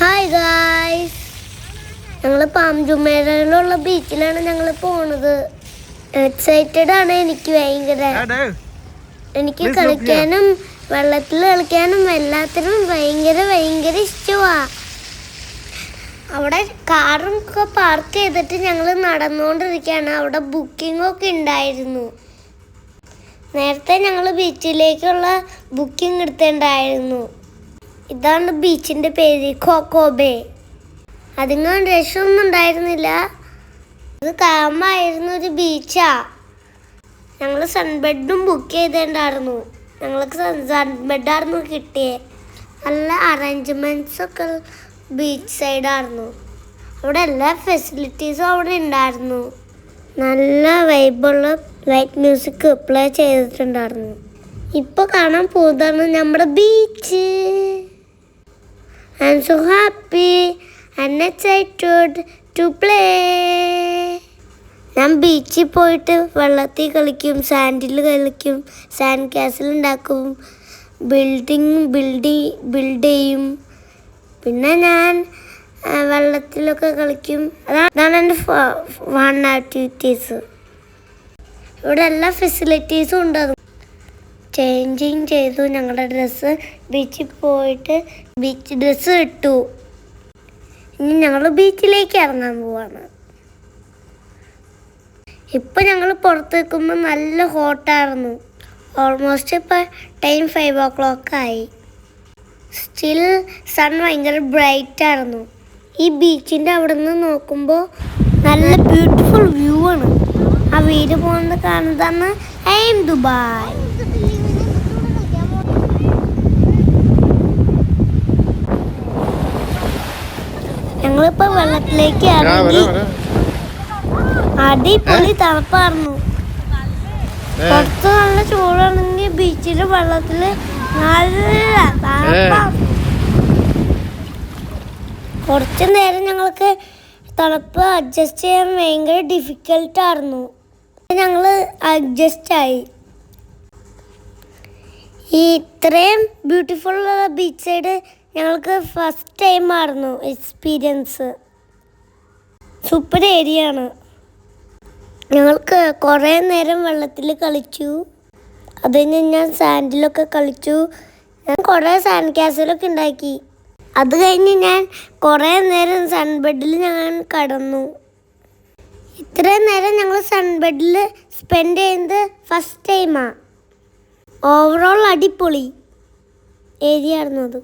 Hi guys, ഞങ്ങൾ പാംജുമേരയിലുള്ള ബീച്ചിലാണ് ഞങ്ങൾ പോണത്. എക്സൈറ്റഡ് ആണ്. എനിക്ക് ഭയങ്കര എനിക്ക് കളിക്കാനും വെള്ളത്തിൽ കളിക്കാനും എല്ലാത്തിനും ഭയങ്കര ഇഷ്ടമാണ്. അവിടെ കാറും ഒക്കെ പാർക്ക് ചെയ്തിട്ട് ഞങ്ങൾ നടന്നുകൊണ്ടിരിക്കുകയാണ്. അവിടെ ബുക്കിംഗ് ഒക്കെ ഉണ്ടായിരുന്നു. നേരത്തെ ഞങ്ങൾ ബീച്ചിലേക്കുള്ള ബുക്കിംഗ് എടുത്തിട്ടുണ്ടായിരുന്നു. ഇതാണ് ബീച്ചിൻ്റെ പേര്, കോക്കോ ബേ. അതിനും രക്ഷമൊന്നും ഉണ്ടായിരുന്നില്ല. ഇത് കാമായിരുന്ന ഒരു ബീച്ചാ. ഞങ്ങൾ സൺബെഡും ബുക്ക് ചെയ്തിട്ടുണ്ടായിരുന്നു. ഞങ്ങൾക്ക് സൺബെഡായിരുന്നു കിട്ടിയത്. നല്ല അറേഞ്ച്മെൻറ്റ്സ് ഒക്കെ ബീച്ച് സൈഡായിരുന്നു. അവിടെ എല്ലാ ഫെസിലിറ്റീസും അവിടെ ഉണ്ടായിരുന്നു. നല്ല വൈബുള്ള ലൈറ്റ് മ്യൂസിക് പ്ലേ ചെയ്തിട്ടുണ്ടായിരുന്നു. ഇപ്പോൾ കാണാൻ പോകുന്നതാണ് നമ്മുടെ beach. I'm so happy and excited to play. ഞാൻ ബീച്ചിൽ പോയിട്ട് വെള്ളത്തിൽ കളിക്കും, സാൻഡിൽ കളിക്കും, സാൻഡ് കാസിൽ ഉണ്ടാക്കും, ബിൽഡ് ചെയ്യും. പിന്നെ ഞാൻ വെള്ളത്തിലൊക്കെ കളിക്കും. അതാണ് എൻ്റെ ഫൺ ആക്ടിവിറ്റീസ്. ഇവിടെ എല്ലാ ഫെസിലിറ്റീസും ഉണ്ട്. ചേഞ്ചിങ് ചെയ്തു ഞങ്ങളുടെ ഡ്രസ്സ്. ബീച്ചിൽ പോയിട്ട് ബീച്ച് ഡ്രസ്സ് ഇട്ടു. ഇനി ഞങ്ങൾ ബീച്ചിലേക്ക് ഇറങ്ങാൻ പോവാണ്. ഇപ്പം ഞങ്ങൾ പുറത്ത് നിൽക്കുമ്പോൾ നല്ല ഹോട്ടായിരുന്നു. ഓൾമോസ്റ്റ് ഇപ്പം ടൈം 5 o'clock ആയി. സ്റ്റിൽ സൺ ഭയങ്കര ബ്രൈറ്റ് ആയിരുന്നു. ഈ ബീച്ചിൻ്റെ അവിടെ നിന്ന് നോക്കുമ്പോൾ നല്ല ബ്യൂട്ടിഫുൾ വ്യൂ ആണ്. ആ വീട് പോകുന്നത് കാണുന്നതാണ് ഐ എം ദുബായ്. ഞങ്ങളിപ്പോ വെള്ളത്തിലേക്ക് ഇറങ്ങി. അടിപൊളി തണുപ്പായിരുന്നു. പുറത്ത് നല്ല ചൂടാണെങ്കിൽ ബീച്ചില് വെള്ളത്തില് നല്ല തണുപ്പാണ്. കുറച്ചു നേരം ഞങ്ങൾക്ക് തണുപ്പ് അഡ്ജസ്റ്റ് ചെയ്യാൻ ഭയങ്കര ഡിഫിക്കൽട്ടായിരുന്നു. ഞങ്ങൾ അഡ്ജസ്റ്റ് ആയി. ഈ ഇത്രയും ബ്യൂട്ടിഫുൾ ബീച്ച് സൈഡ് ഞങ്ങൾക്ക് ഫസ്റ്റ് ടൈം ആയിരുന്നു എക്സ്പീരിയൻസ്. സൂപ്പർ ഏരിയ ആണ്. ഞങ്ങൾക്ക് കുറേ നേരം വെള്ളത്തിൽ കളിച്ചു. അത് കഴിഞ്ഞ് ഞാൻ സാൻഡിലൊക്കെ കളിച്ചു. ഞാൻ കുറേ സാൻഡ് കാസിലൊക്കെ ഉണ്ടാക്കി. അത് കഴിഞ്ഞ് ഞാൻ കുറേ നേരം സൺബെഡിൽ ഞാൻ കിടന്നു. ഇത്രയും നേരം ഞങ്ങൾ സൺബെഡിൽ സ്പെൻഡ് ചെയ്യുന്നത് ഫസ്റ്റ് ടൈമാണ്. ഓവറോൾ അടിപൊളി ഏരിയ ആയിരുന്നു അത്.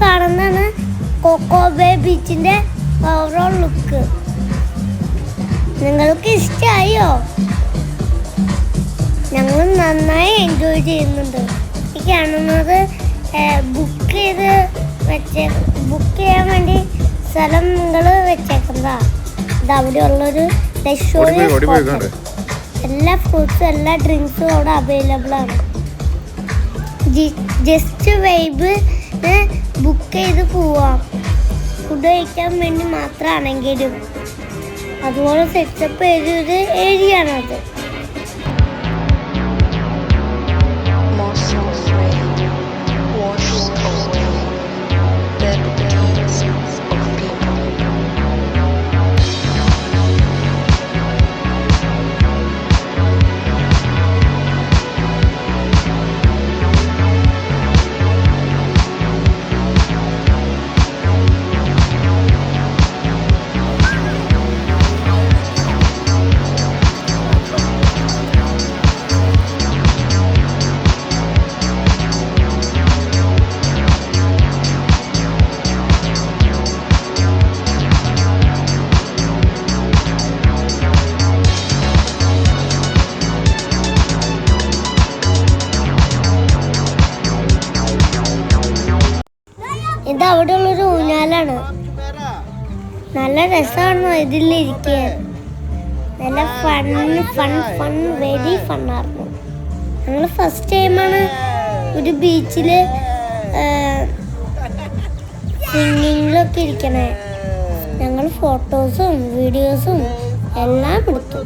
കാണുന്നതാണ് കോക്കോ ബേ ബീച്ചിൻ്റെ ഓവറോൾ ലുക്ക്. നിങ്ങൾക്ക് ഇഷ്ടമായോ? ഞങ്ങൾ നന്നായി എൻജോയ് ചെയ്യുന്നുണ്ട്. ഈ കാണുന്നത് ബുക്ക് ചെയ്യാൻ വേണ്ടി സ്ഥലം നിങ്ങൾ വെച്ചേക്കുന്നതാ. ഇത് അവിടെ ഉള്ളൊരു എല്ലാ ഫ്രൂട്ട്സും എല്ലാ ഡ്രിങ്ക്സും അവിടെ അവൈലബിൾ ആണ്. ജസ്റ്റ് വൈബ് ബുക്ക് ചെയ്ത് പോവാം. ഫുഡ് കഴിക്കാൻ വേണ്ടി മാത്രമാണെങ്കിലും അതുപോലെ സെറ്റപ്പ് ചെയ്തൊരു ഏരിയ ആണത്. ഇത് അവിടെ ഉള്ളൊരു ഊഞ്ഞാലാണ്. നല്ല രസമാണ് ഇതിലിരിക്കാൻ. നല്ല ഫൺ വെരി ഫണ്ണായിരുന്നു. ഞങ്ങൾ ഫസ്റ്റ് ടൈമാണ് ഒരു ബീച്ചിൽ സ്വിമ്മിങ്ങിലൊക്കെ ഇരിക്കണേ. ഞങ്ങൾ ഫോട്ടോസും വീഡിയോസും എല്ലാം എടുത്തു.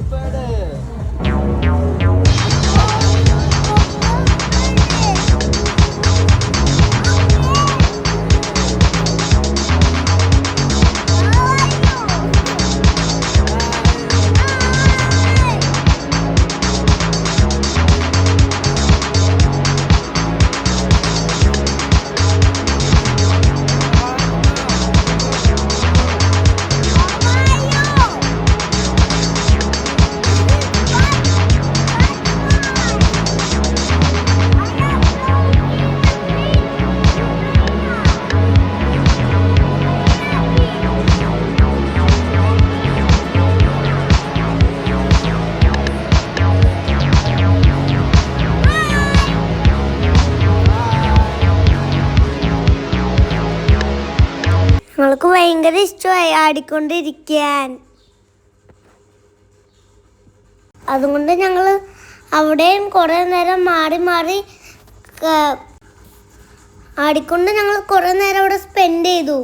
ഞങ്ങൾക്ക് ഭയങ്കര ഇഷ്ടമായി ആടിക്കൊണ്ടിരിക്കാൻ. അതുകൊണ്ട് ഞങ്ങൾ അവിടെയും കുറേ നേരം മാറി മാറി ആടിക്കൊണ്ട് ഞങ്ങൾ കുറേ നേരം അവിടെ സ്പെൻഡ് ചെയ്തു.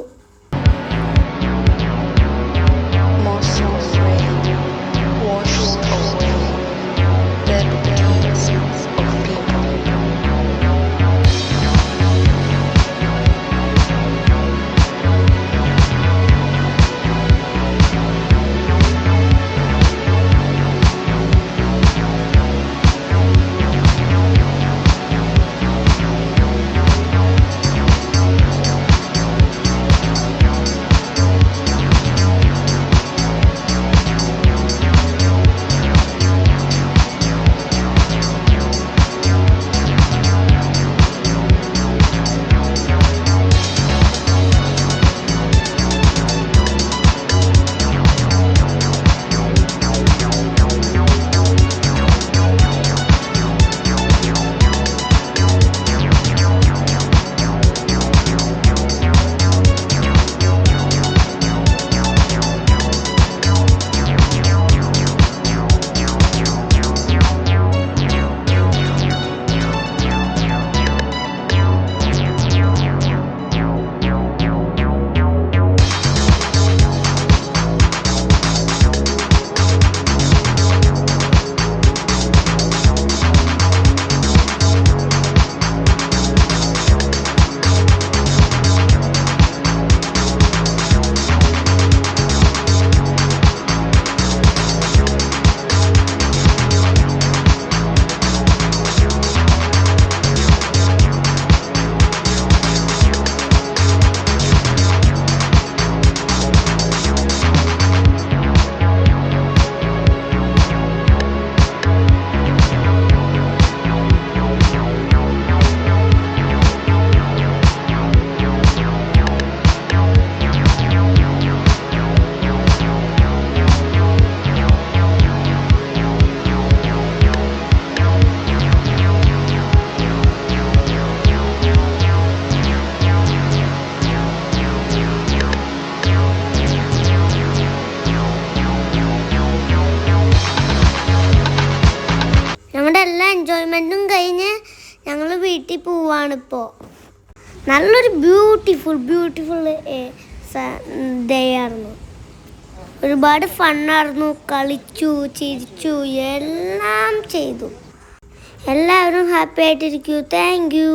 വീട്ടിൽ പോവാണിപ്പോൾ. നല്ലൊരു ബ്യൂട്ടിഫുൾ ഡേ ആയിരുന്നു. ഒരുപാട് ഫണ്ണായിരുന്നു. കളിച്ചു, ചിരിച്ചു, എല്ലാം ചെയ്തു. എല്ലാവരും ഹാപ്പി ആയിട്ടിരിക്കൂ. Thank you.